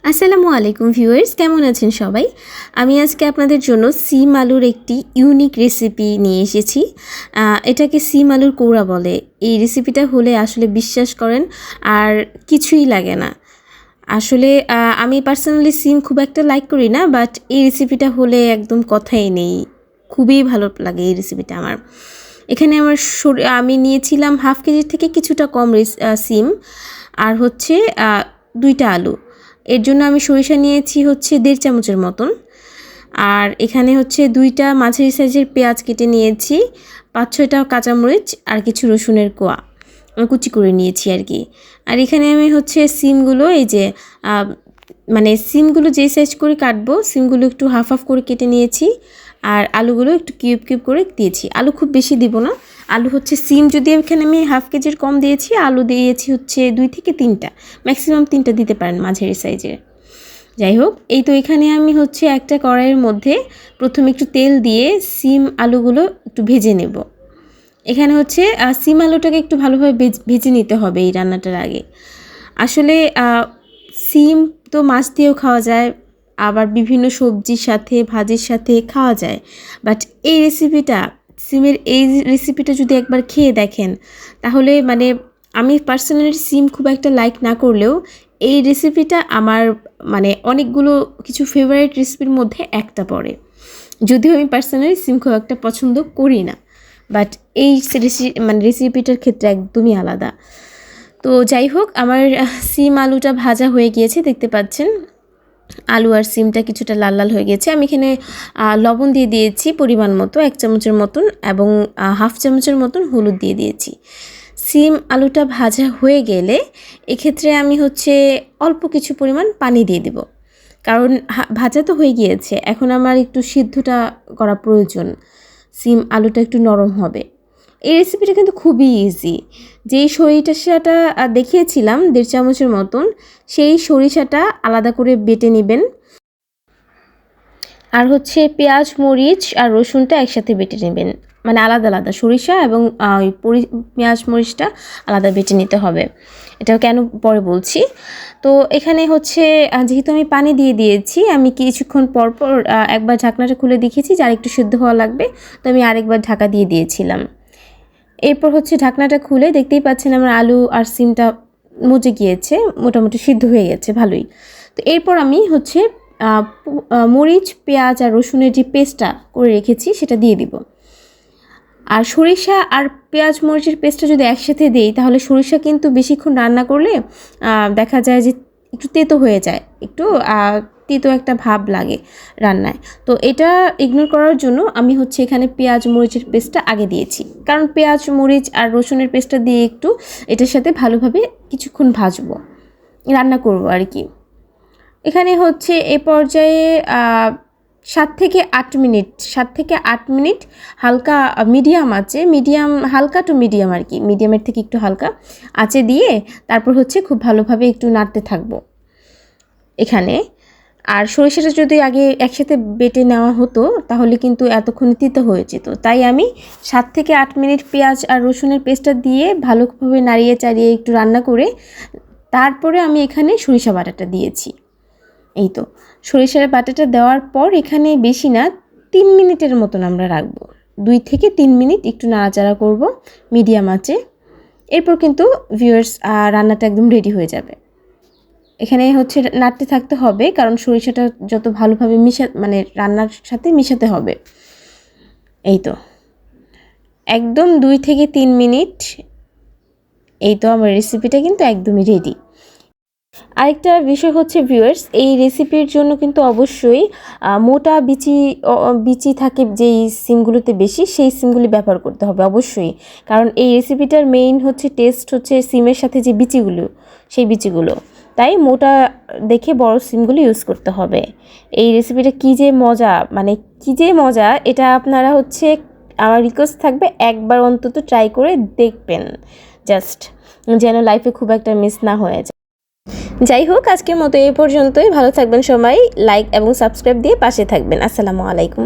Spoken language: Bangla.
আসসালামু আলাইকুম ভিউয়ার্স, কেমন আছেন সবাই? আমি আজকে আপনাদের জন্য সিম আলুর একটি ইউনিক রেসিপি নিয়ে এসেছি। এটাকে সিম আলুর কোড়া বলে। এই রেসিপিটা হলে আসলে বিশ্বাস করেন আর কিছুই লাগে না। আসলে আমি পার্সোনালি সিম খুব একটা লাইক করি না, বাট এই রেসিপিটা হলে একদম কথাই নেই। খুবই ভালো লাগে এই রেসিপিটা আমার। এখানে আমি নিয়েছিলাম হাফ কেজির থেকে কিছুটা কম সিম আর হচ্ছে 2টা আলু। এর জন্য আমি সরিষা নিয়েছি হচ্ছে 1.5 চামচের মতন। আর এখানে হচ্ছে 2টা মাঝারি সাইজের পেঁয়াজ কেটে নিয়েছি, 5-6টা কাঁচামরিচ আর কিছু রসুনের কোয়া কুচি করে নিয়েছি আর কি। আর এখানে আমি হচ্ছে সিমগুলো এই যে মানে সিমগুলো যেই সাইজ করে কাটবো সিমগুলো একটু হাফ হাফ করে কেটে নিয়েছি। আর আলুগুলো একটু কিউব কিউব করে দিয়েছি। আলু খুব বেশি দিব না। আলু হচ্ছে সিম যদি এখানে আমি হাফ কেজির কম দিয়েছি, আলু দিয়েছি হচ্ছে 2 থেকে 3টা, ম্যাক্সিমাম 3টা দিতে পারেন মাঝারি সাইজের। যাই হোক, এই তো এখানে আমি হচ্ছে একটা কড়াইয়ের মধ্যে প্রথমে একটু তেল দিয়ে সিম আলুগুলো একটু ভেজে নেব। এখানে হচ্ছে সিম আলুটাকে একটু ভালোভাবে ভেজে নিতে হবে এই রান্নাটার আগে। আসলে সিম তো মাছ দিয়েও খাওয়া যায়, আবার বিভিন্ন সবজির সাথে ভাজির সাথে খাওয়া যায়। বাট এই রেসিপিটা সিমের এই রেসিপিটা যদি একবার খেয়ে দেখেন তাহলে মানে আমি পার্সোনালি সিম খুব একটা লাইক না করলেও এই রেসিপিটা আমার মানে অনেকগুলো কিছু ফেভারিট রেসিপির মধ্যে একটা পড়ে। যদিও আমি পার্সোনালি সিম খুব একটা পছন্দ করি না, বাট এই রেসিপিটার ক্ষেত্রে একদমই আলাদা। তো যাই হোক, আমার সিম আলুটা ভাজা হয়ে গিয়েছে, দেখতে পাচ্ছেন আলু আর সিমটা কিছুটা লাল লাল হয়ে গেছে। আমি এখানে লবণ দিয়ে দিয়েছি পরিমাণ মতো 1 চামচের মতন, এবং হাফ চামচের মতন হলুদ দিয়ে দিয়েছি। সিম আলুটা ভাজা হয়ে গেলে এক্ষেত্রে আমি হচ্ছে অল্প কিছু পরিমাণ পানি দিয়ে দেব, কারণ ভাজা তো হয়ে গিয়েছে, এখন আমার একটু সিদ্ধটা করা প্রয়োজন। সিম আলুটা একটু নরম হবে। এই রেসিপিটা কিন্তু খুবই ইজি। যেই সরিষাটা দেখিয়েছিলাম 1.5 চামচের মতন, সেই সরিষাটা আলাদা করে বেটে নেবেন। আর হচ্ছে পেঁয়াজ মরিচ আর রসুনটা একসাথে বেটে নেবেন, মানে আলাদা আলাদা সরিষা এবং পেঁয়াজ মরিচটা আলাদা বেটে নিতে হবে। এটাও কেন পরে বলছি। তো এখানে হচ্ছে যেহেতু আমি পানি দিয়ে দিয়েছি, আমি কিছুক্ষণ পর পর একবার ঢাকনাটা খুলে দেখেছি যে আর একটু সিদ্ধ হওয়া লাগবে, তো আমি আরেকবার ঢাকা দিয়ে দিয়েছিলাম। এরপর হচ্ছে ঢাকনাটা খুলে দেখতেই পাচ্ছেন আমার আলু আর সিমটা মজে গিয়েছে, মোটামুটি সিদ্ধ হয়ে গেছে ভালোই। তো এরপর আমি হচ্ছে মরিচ পেঁয়াজ আর রসুনের যে পেস্টটা করে রেখেছি সেটা দিয়ে দিব। আর সরিষা আর পেঁয়াজ মরিচের পেস্টটা যদি একসাথে দিই তাহলে সরিষা কিন্তু বেশিক্ষণ রান্না করলে দেখা যায় যে একটু তেতো হয়ে যায়, একটু তেতো একটা ভাব লাগে রান্নায়। তো এটা ইগনোর করার জন্য আমি হচ্ছে এখানে পেঁয়াজ মরিচের পেস্টটা আগে দিয়েছি, কারণ পেঁয়াজ মরিচ আর রসুনের পেস্টটা দিয়ে একটু এটার সাথে ভালোভাবে কিছুক্ষণ ভাজবো, রান্না করবো আর কি। এখানে হচ্ছে এ পর্যায়ে 7 থেকে 8 মিনিট হালকা মিডিয়াম আঁচে, হালকা টু মিডিয়াম আর কি, মিডিয়ামের থেকে একটু হালকা আঁচে দিয়ে তারপর হচ্ছে খুব ভালোভাবে একটু নাড়তে থাকবো এখানে। আর সরিষাটা যদি আগে একসাথে বেটে নেওয়া হতো তাহলে কিন্তু এতক্ষণে তিতো হয়ে যেত, তাই আমি 7 থেকে 8 মিনিট পেঁয়াজ আর রসুনের পেস্টটা দিয়ে ভালোভাবে নাড়িয়ে চাড়িয়ে একটু রান্না করে তারপরে আমি এখানে সরিষা বাটাটা দিয়েছি। এই তো সরিষার বাটাটা দেওয়ার পর এখানে বেশি না 3 মিনিটের মতন আমরা রাখবো, 2 থেকে 3 মিনিট একটু নাড়াচাড়া করব মিডিয়াম আঁচে। এরপর কিন্তু ভিউয়ার্স রান্নাটা একদম রেডি হয়ে যাবে। এখানে হচ্ছে নাড়তে থাকতে হবে, কারণ সরিষাটা যত ভালোভাবে মানে রান্নার সাথে মিশাতে হবে। এই তো একদম 2 থেকে 3 মিনিট। এই তো আমার রেসিপিটা কিন্তু একদমই রেডি। আরেকটা বিষয় হচ্ছে ভিউয়ার্স, এই রেসিপির জন্য কিন্তু অবশ্যই মোটা বিচি থাকে যেই সিমগুলোতে বেশি, সেই সিমগুলি ব্যবহার করতে হবে অবশ্যই, কারণ এই রেসিপিটার মেইন হচ্ছে টেস্ট হচ্ছে সিমের সাথে যে বিচিগুলো, সেই বিচিগুলো। তাই মোটা দেখে বড় সিমগুলো ইউজ করতে হবে। এই রেসিপিটা কী যে মজা, মানে কী যে মজা, এটা আপনারা হচ্ছে আমার রিকোয়েস্ট থাকবে একবার অন্তত ট্রাই করে দেখবেন, জাস্ট যেন লাইফে খুব একটা মিস না হয়ে যায়। যাই হোক, আজকের মতো এই পর্যন্তই। ভালো থাকবেন সবাই, লাইক এবং সাবস্ক্রাইব দিয়ে পাশে থাকবেন। আসসালামু আলাইকুম।